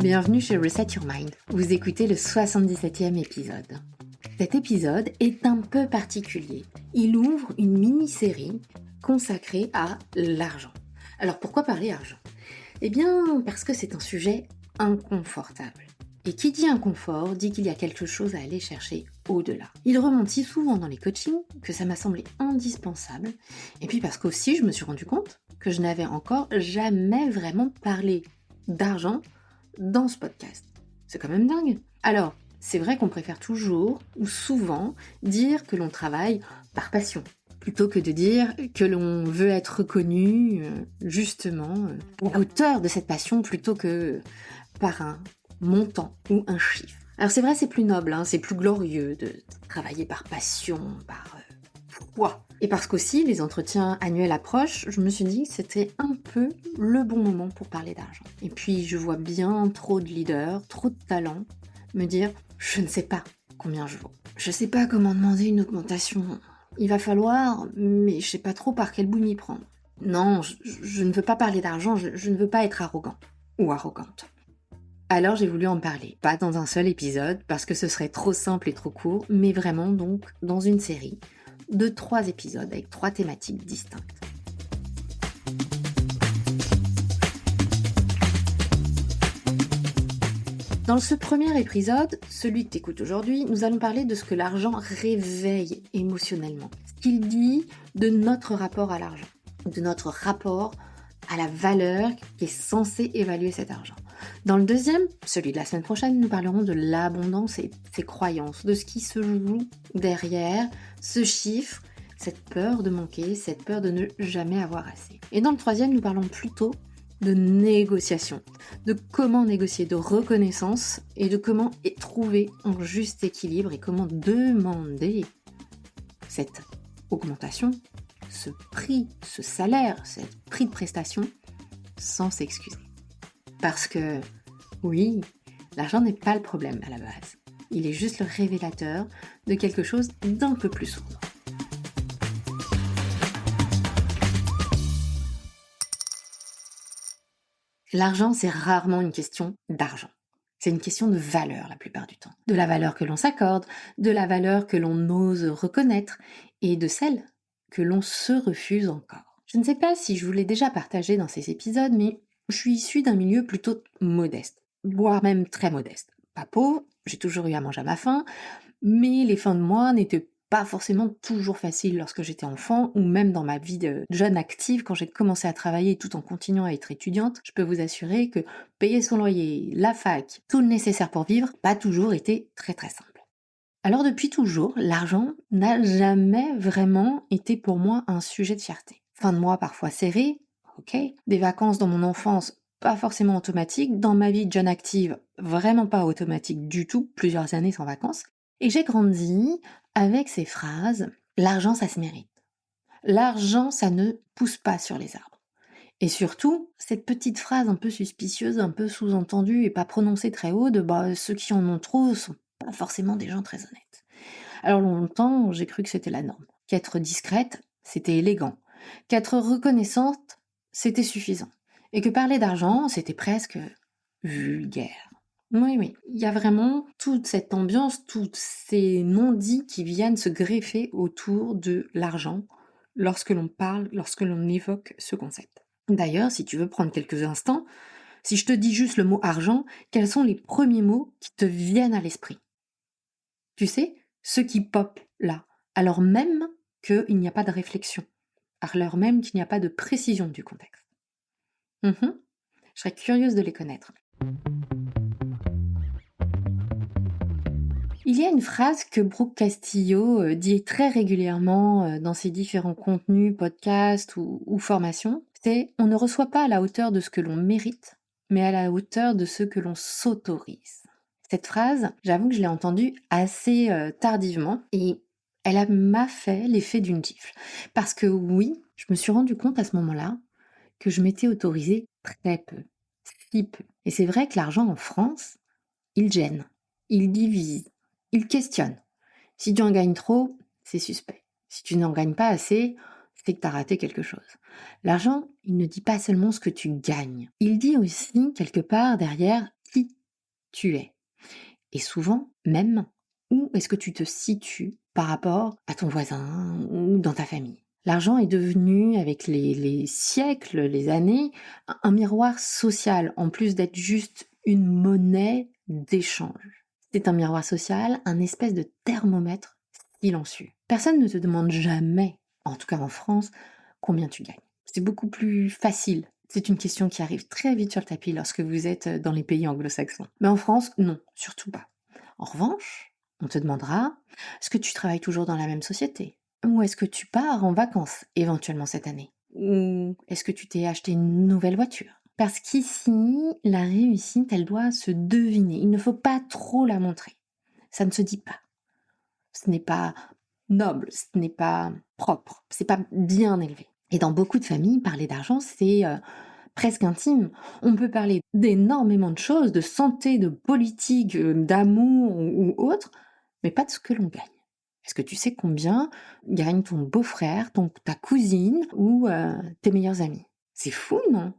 Bienvenue chez Reset Your Mind. Vous écoutez le 77e épisode. Cet épisode est un peu particulier. Il ouvre une mini-série consacrée à l'argent. Alors pourquoi parler argent ? Eh bien parce que c'est un sujet inconfortable. Et qui dit inconfort dit qu'il y a quelque chose à aller chercher au-delà. Il remonte si souvent dans les coachings que ça m'a semblé indispensable. Et puis parce qu'aussi je me suis rendu compte que je n'avais encore jamais vraiment parlé d'argent dans ce podcast. C'est quand même dingue. Alors, c'est vrai qu'on préfère toujours ou souvent dire que l'on travaille par passion, plutôt que de dire que l'on veut être reconnu justement à la hauteur de cette passion plutôt que par un montant ou un chiffre. Alors c'est vrai, c'est plus noble, c'est plus glorieux de travailler par passion, par foi. Et parce qu'aussi, les entretiens annuels approchent, je me suis dit que c'était un peu le bon moment pour parler d'argent. Et puis, je vois bien trop de leaders, trop de talents me dire « je ne sais pas combien je vaux. Je ne sais pas comment demander une augmentation. Il va falloir, mais je ne sais pas trop par quel bout m'y prendre. Non, je ne veux pas parler d'argent, je ne veux pas être arrogant ou arrogante. » Alors j'ai voulu en parler, pas dans un seul épisode, parce que ce serait trop simple et trop court, mais vraiment donc dans une série de 3 épisodes avec 3 thématiques distinctes. Dans ce premier épisode, celui que tu écoutes aujourd'hui, nous allons parler de ce que l'argent réveille émotionnellement. Ce qu'il dit de notre rapport à l'argent, de notre rapport à la valeur qui est censée évaluer cet argent. Dans le deuxième, celui de la semaine prochaine, nous parlerons de l'abondance et ses croyances, de ce qui se joue derrière ce chiffre, cette peur de manquer, cette peur de ne jamais avoir assez. Et dans le troisième, nous parlons plutôt de négociation, de comment négocier, de reconnaissance et de comment trouver un juste équilibre et comment demander cette augmentation, ce prix, ce salaire, ce prix de prestation sans s'excuser. Parce que, oui, l'argent n'est pas le problème à la base. Il est juste le révélateur de quelque chose d'un peu plus sombre. L'argent, c'est rarement une question d'argent. C'est une question de valeur la plupart du temps. De la valeur que l'on s'accorde, de la valeur que l'on ose reconnaître et de celle que l'on se refuse encore. Je ne sais pas si je vous l'ai déjà partagé dans ces épisodes, mais je suis issue d'un milieu plutôt modeste, voire même très modeste. Pas pauvre, j'ai toujours eu à manger à ma faim, mais les fins de mois n'étaient pas forcément toujours faciles lorsque j'étais enfant, ou même dans ma vie de jeune active, quand j'ai commencé à travailler tout en continuant à être étudiante. Je peux vous assurer que payer son loyer, la fac, tout le nécessaire pour vivre, pas toujours été très très simple. Alors depuis toujours, l'argent n'a jamais vraiment été pour moi un sujet de fierté. Fin de mois parfois serré, ok. Des vacances dans mon enfance, pas forcément automatiques. Dans ma vie de jeune active, vraiment pas automatique du tout, plusieurs années sans vacances. Et j'ai grandi avec ces phrases « l'argent ça se mérite ». L'argent ça ne pousse pas sur les arbres. Et surtout, cette petite phrase un peu suspicieuse, un peu sous-entendue et pas prononcée très haut de « ceux qui en ont trop sont pas forcément des gens très honnêtes ». Alors longtemps, j'ai cru que c'était la norme. Qu'être discrète, c'était élégant. Qu'être reconnaissante, c'était suffisant. Et que parler d'argent, c'était presque vulgaire. Oui, il y a vraiment toute cette ambiance, tous ces non-dits qui viennent se greffer autour de l'argent lorsque l'on parle, lorsque l'on évoque ce concept. D'ailleurs, si tu veux prendre quelques instants, si je te dis juste le mot argent, quels sont les premiers mots qui te viennent à l'esprit ? Tu sais, ceux qui popent là, alors même qu'il n'y a pas de réflexion, alors même qu'il n'y a pas de précision du contexte. Je serais curieuse de les connaître. Il y a une phrase que Brooke Castillo dit très régulièrement dans ses différents contenus, podcasts ou formations, c'est « on ne reçoit pas à la hauteur de ce que l'on mérite, mais à la hauteur de ce que l'on s'autorise ». Cette phrase, j'avoue que je l'ai entendue assez tardivement et m'a fait l'effet d'une gifle. Parce que oui, je me suis rendu compte à ce moment-là que je m'étais autorisée très peu, si peu. Et c'est vrai que l'argent en France, il gêne, il divise, il questionne. Si tu en gagnes trop, c'est suspect. Si tu n'en gagnes pas assez, c'est que tu as raté quelque chose. L'argent, il ne dit pas seulement ce que tu gagnes. Il dit aussi, quelque part derrière, qui tu es. Et souvent, même, où est-ce que tu te situes par rapport à ton voisin ou dans ta famille. L'argent est devenu, avec les siècles, les années, un miroir social, en plus d'être juste une monnaie d'échange. C'est un miroir social, un espèce de thermomètre silencieux. Personne ne te demande jamais, en tout cas en France, combien tu gagnes. C'est beaucoup plus facile. C'est une question qui arrive très vite sur le tapis lorsque vous êtes dans les pays anglo-saxons. Mais en France, non, surtout pas. En revanche, on te demandera, est-ce que tu travailles toujours dans la même société? Ou est-ce que tu pars en vacances éventuellement cette année? Ou est-ce que tu t'es acheté une nouvelle voiture? Parce qu'ici, la réussite, elle doit se deviner. Il ne faut pas trop la montrer. Ça ne se dit pas. Ce n'est pas noble, ce n'est pas propre, c'est pas bien élevé. Et dans beaucoup de familles, parler d'argent, c'est presque intime. On peut parler d'énormément de choses, de santé, de politique, d'amour ou autre, mais pas de ce que l'on gagne. Est-ce que tu sais combien gagne ton beau-frère, ta cousine ou tes meilleurs amis? C'est fou, non?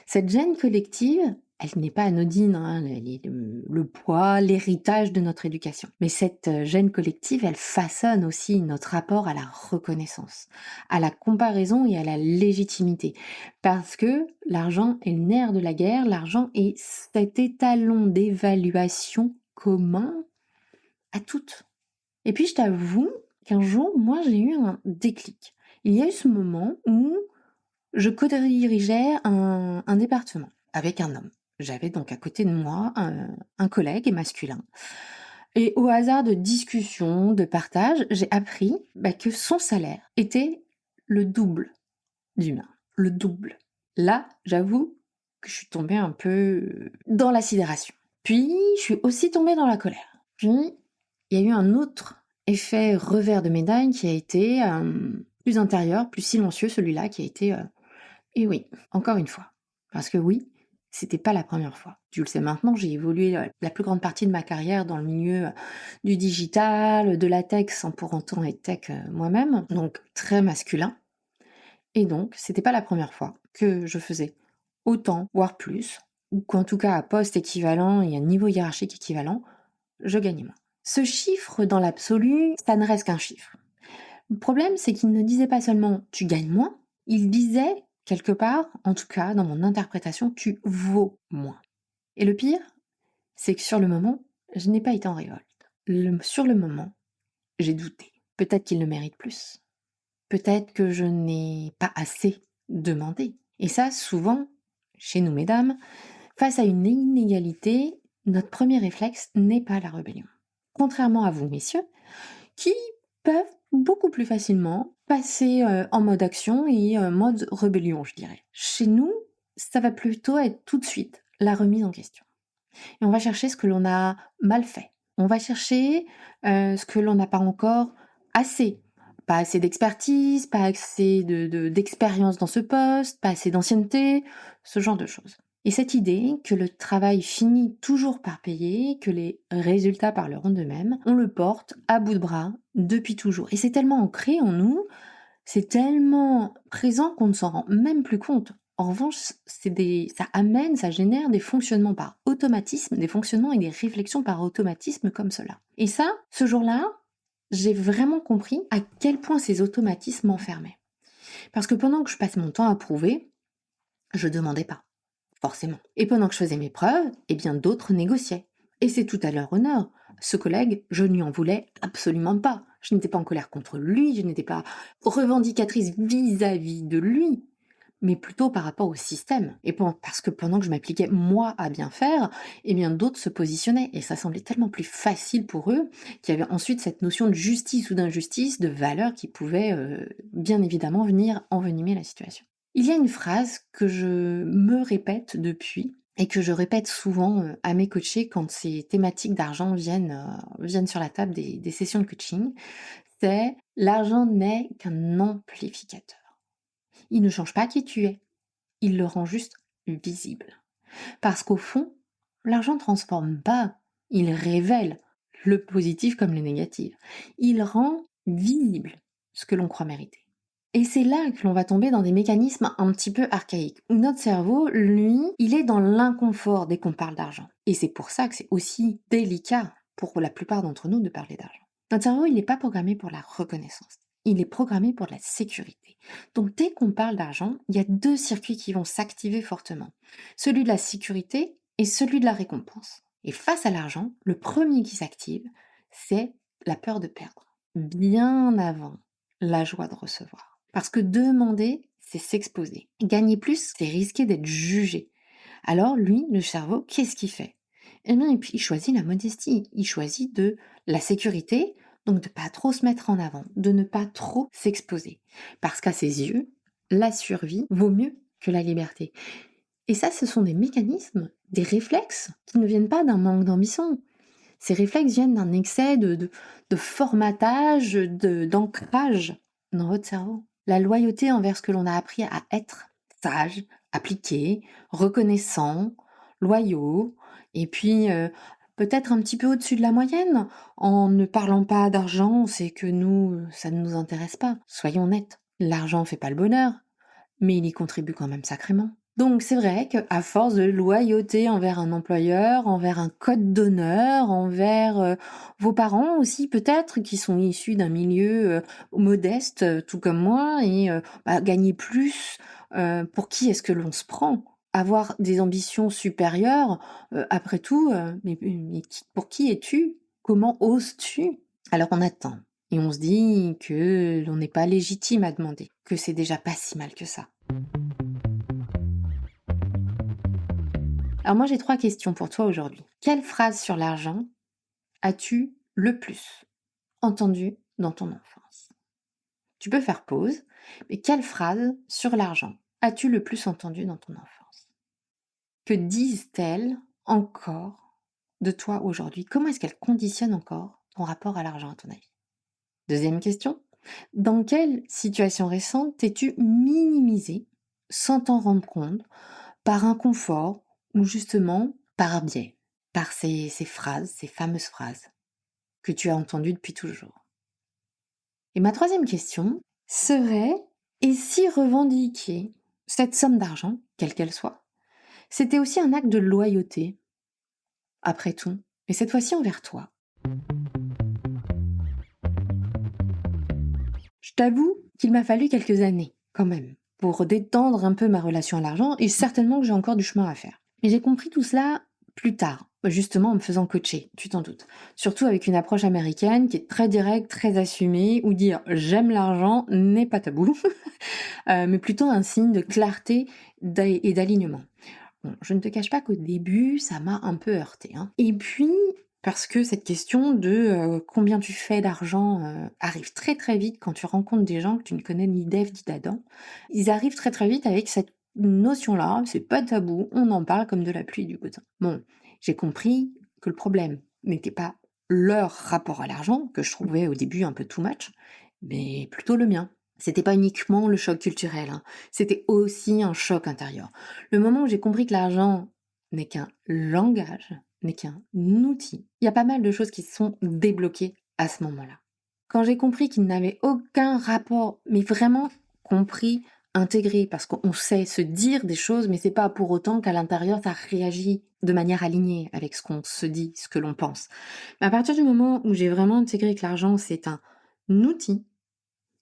Cette gêne collective, elle n'est pas anodine, hein, le poids, l'héritage de notre éducation. Mais cette gêne collective, elle façonne aussi notre rapport à la reconnaissance, à la comparaison et à la légitimité. Parce que l'argent est le nerf de la guerre, l'argent est cet étalon d'évaluation commun à toutes. Et puis je t'avoue qu'un jour, moi j'ai eu un déclic. Il y a eu ce moment où je co-dirigeais un département avec un homme. J'avais donc à côté de moi un collègue masculin. Et au hasard de discussions, de partage, j'ai appris que son salaire était le double du mien. Le double. Là, j'avoue que je suis tombée un peu dans la sidération. Puis, je suis aussi tombée dans la colère. Puis, il y a eu un autre effet revers de médaille qui a été plus intérieur, plus silencieux, celui-là qui a été et oui, encore une fois. Parce que oui, c'était pas la première fois. Tu le sais maintenant, j'ai évolué la plus grande partie de ma carrière dans le milieu du digital, de la tech, sans pour autant être tech moi-même, donc très masculin. Et donc, c'était pas la première fois que je faisais autant, voire plus, ou qu'en tout cas à poste équivalent et à niveau hiérarchique équivalent, je gagnais moins. Ce chiffre, dans l'absolu, ça ne reste qu'un chiffre. Le problème, c'est qu'il ne disait pas seulement tu gagnes moins, il disait quelque part, en tout cas dans mon interprétation, tu vaux moins. Et le pire, c'est que sur le moment, je n'ai pas été en révolte. Sur le moment, j'ai douté. Peut-être qu'il ne mérite plus. Peut-être que je n'ai pas assez demandé. Et ça, souvent, chez nous, mesdames, face à une inégalité, notre premier réflexe n'est pas la rébellion. Contrairement à vous, messieurs, qui peuvent beaucoup plus facilement passer en mode action et mode rébellion, je dirais. Chez nous, ça va plutôt être tout de suite la remise en question. Et on va chercher ce que l'on a mal fait. On va chercher ce que l'on n'a pas encore assez. Pas assez d'expertise, pas assez d'expérience dans ce poste, pas assez d'ancienneté, ce genre de choses. Et cette idée que le travail finit toujours par payer, que les résultats parleront d'eux-mêmes, on le porte à bout de bras depuis toujours. Et c'est tellement ancré en nous, c'est tellement présent qu'on ne s'en rend même plus compte. En revanche, ça génère des fonctionnements par automatisme, des fonctionnements et des réflexions par automatisme comme cela. Et ça, ce jour-là, j'ai vraiment compris à quel point ces automatismes m'enfermaient. Parce que pendant que je passais mon temps à prouver, je demandais pas, forcément. Et pendant que je faisais mes preuves, eh bien d'autres négociaient. Et c'est tout à leur honneur. Ce collègue, je ne lui en voulais absolument pas. Je n'étais pas en colère contre lui, je n'étais pas revendicatrice vis-à-vis de lui, mais plutôt par rapport au système. Et parce que pendant que je m'appliquais moi à bien faire, eh bien d'autres se positionnaient. Et ça semblait tellement plus facile pour eux qu'il y avait ensuite cette notion de justice ou d'injustice, de valeur qui pouvait bien évidemment venir envenimer la situation. Il y a une phrase que je me répète depuis et que je répète souvent à mes coachés quand ces thématiques d'argent viennent sur la table des sessions de coaching, c'est l'argent n'est qu'un amplificateur. Il ne change pas qui tu es, il le rend juste visible. Parce qu'au fond, l'argent ne transforme pas, il révèle le positif comme le négatif. Il rend visible ce que l'on croit mériter. Et c'est là que l'on va tomber dans des mécanismes un petit peu archaïques, où notre cerveau, lui, il est dans l'inconfort dès qu'on parle d'argent. Et c'est pour ça que c'est aussi délicat pour la plupart d'entre nous de parler d'argent. Notre cerveau, il n'est pas programmé pour la reconnaissance. Il est programmé pour la sécurité. Donc dès qu'on parle d'argent, il y a deux circuits qui vont s'activer fortement. Celui de la sécurité et celui de la récompense. Et face à l'argent, le premier qui s'active, c'est la peur de perdre. Bien avant la joie de recevoir. Parce que demander, c'est s'exposer. Gagner plus, c'est risquer d'être jugé. Alors lui, le cerveau, qu'est-ce qu'il fait? Eh bien, et puis, il choisit la modestie, il choisit de la sécurité, donc de pas trop se mettre en avant, de ne pas trop s'exposer. Parce qu'à ses yeux, la survie vaut mieux que la liberté. Et ça, ce sont des mécanismes, des réflexes qui ne viennent pas d'un manque d'ambition. Ces réflexes viennent d'un excès de formatage, d'ancrage dans votre cerveau. La loyauté envers ce que l'on a appris à être, sage, appliqué, reconnaissant, loyaux, et puis peut-être un petit peu au-dessus de la moyenne. En ne parlant pas d'argent, c'est que nous, ça ne nous intéresse pas. Soyons honnêtes, l'argent ne fait pas le bonheur, mais il y contribue quand même sacrément. Donc c'est vrai qu'à force de loyauté envers un employeur, envers un code d'honneur, envers vos parents aussi peut-être, qui sont issus d'un milieu modeste, tout comme moi, et gagner plus, pour qui est-ce que l'on se prend? Avoir des ambitions supérieures, après tout, pour qui es-tu? Comment oses-tu? Alors on attend, et on se dit que l'on n'est pas légitime à demander, que c'est déjà pas si mal que ça. Alors moi j'ai 3 questions pour toi aujourd'hui. Quelle phrase sur l'argent as-tu le plus entendue dans ton enfance? Tu peux faire pause, mais quelle phrase sur l'argent as-tu le plus entendue dans ton enfance? Que disent-elles encore de toi aujourd'hui? Comment est-ce qu'elles conditionnent encore ton rapport à l'argent à ton avis? Deuxième question, dans quelle situation récente t'es-tu minimisé sans t'en rendre compte par inconfort ou justement par biais, par ces phrases, ces fameuses phrases que tu as entendues depuis toujours? Et ma troisième question serait, et si revendiquer cette somme d'argent, quelle qu'elle soit, c'était aussi un acte de loyauté, après tout, et cette fois-ci envers toi? Je t'avoue qu'il m'a fallu quelques années, quand même, pour détendre un peu ma relation à l'argent, et certainement que j'ai encore du chemin à faire. Mais j'ai compris tout cela plus tard, justement en me faisant coacher, tu t'en doutes. Surtout avec une approche américaine qui est très directe, très assumée, où dire j'aime l'argent n'est pas tabou, mais plutôt un signe de clarté et d'alignement. Bon, je ne te cache pas qu'au début, ça m'a un peu heurtée, hein. Et puis, parce que cette question de combien tu fais d'argent arrive très très vite quand tu rencontres des gens que tu ne connais ni d'Ève ni d'Adam. Ils arrivent très très vite avec cette notion-là, c'est pas tabou, on en parle comme de la pluie et du beau temps. Bon, j'ai compris que le problème n'était pas leur rapport à l'argent, que je trouvais au début un peu too much, mais plutôt le mien. C'était pas uniquement le choc culturel, hein, c'était aussi un choc intérieur. Le moment où j'ai compris que l'argent n'est qu'un langage, n'est qu'un outil, il y a pas mal de choses qui se sont débloquées à ce moment-là. Quand j'ai compris qu'il n'avait aucun rapport, mais vraiment compris, intégré, parce qu'on sait se dire des choses, mais c'est pas pour autant qu'à l'intérieur ça réagit de manière alignée avec ce qu'on se dit, ce que l'on pense. Mais à partir du moment où j'ai vraiment intégré que l'argent c'est un outil,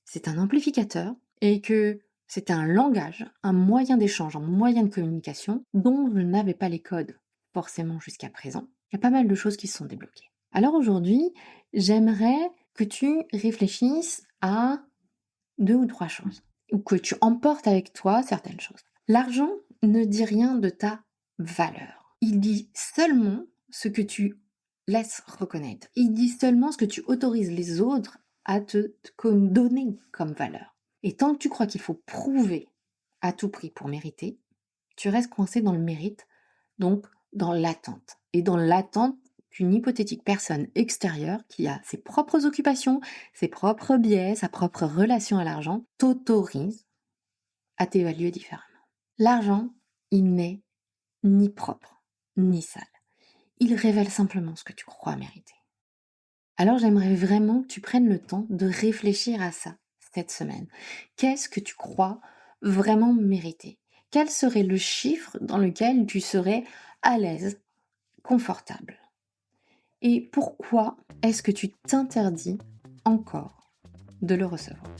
c'est un amplificateur et que c'est un langage, un moyen d'échange, un moyen de communication dont je n'avais pas les codes forcément jusqu'à présent. Il y a pas mal de choses qui se sont débloquées. Alors aujourd'hui, j'aimerais que tu réfléchisses à 2 ou 3 choses, ou que tu emportes avec toi certaines choses. L'argent ne dit rien de ta valeur. Il dit seulement ce que tu laisses reconnaître. Il dit seulement ce que tu autorises les autres à te donner comme valeur. Et tant que tu crois qu'il faut prouver à tout prix pour mériter, tu restes coincé dans le mérite, donc dans l'attente. Et dans l'attente qu'une hypothétique personne extérieure qui a ses propres occupations, ses propres biais, sa propre relation à l'argent, t'autorise à t'évaluer différemment. L'argent, il n'est ni propre, ni sale. Il révèle simplement ce que tu crois mériter. Alors j'aimerais vraiment que tu prennes le temps de réfléchir à ça cette semaine? Qu'est-ce que tu crois vraiment mériter? Quel serait le chiffre dans lequel tu serais à l'aise, confortable? Et pourquoi est-ce que tu t'interdis encore de le recevoir?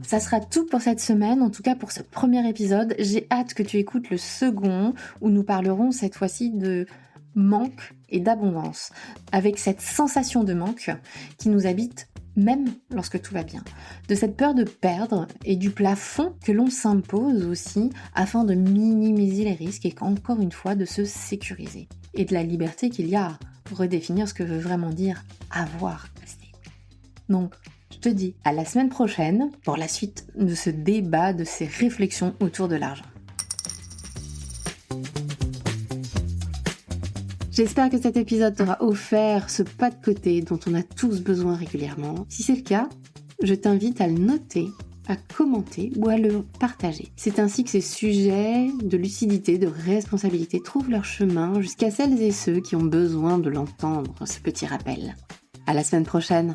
Ça sera tout pour cette semaine, en tout cas pour ce premier épisode. J'ai hâte que tu écoutes le second, où nous parlerons cette fois-ci de manque et d'abondance, avec cette sensation de manque qui nous habite même lorsque tout va bien, de cette peur de perdre et du plafond que l'on s'impose aussi afin de minimiser les risques et encore une fois de se sécuriser, et de la liberté qu'il y a à redéfinir ce que veut vraiment dire avoir assez. Donc, je te dis à la semaine prochaine pour la suite de ce débat, de ces réflexions autour de l'argent. J'espère que cet épisode t'aura offert ce pas de côté dont on a tous besoin régulièrement. Si c'est le cas, je t'invite à le noter, à commenter ou à le partager. C'est ainsi que ces sujets de lucidité, de responsabilité trouvent leur chemin jusqu'à celles et ceux qui ont besoin de l'entendre, ce petit rappel. À la semaine prochaine!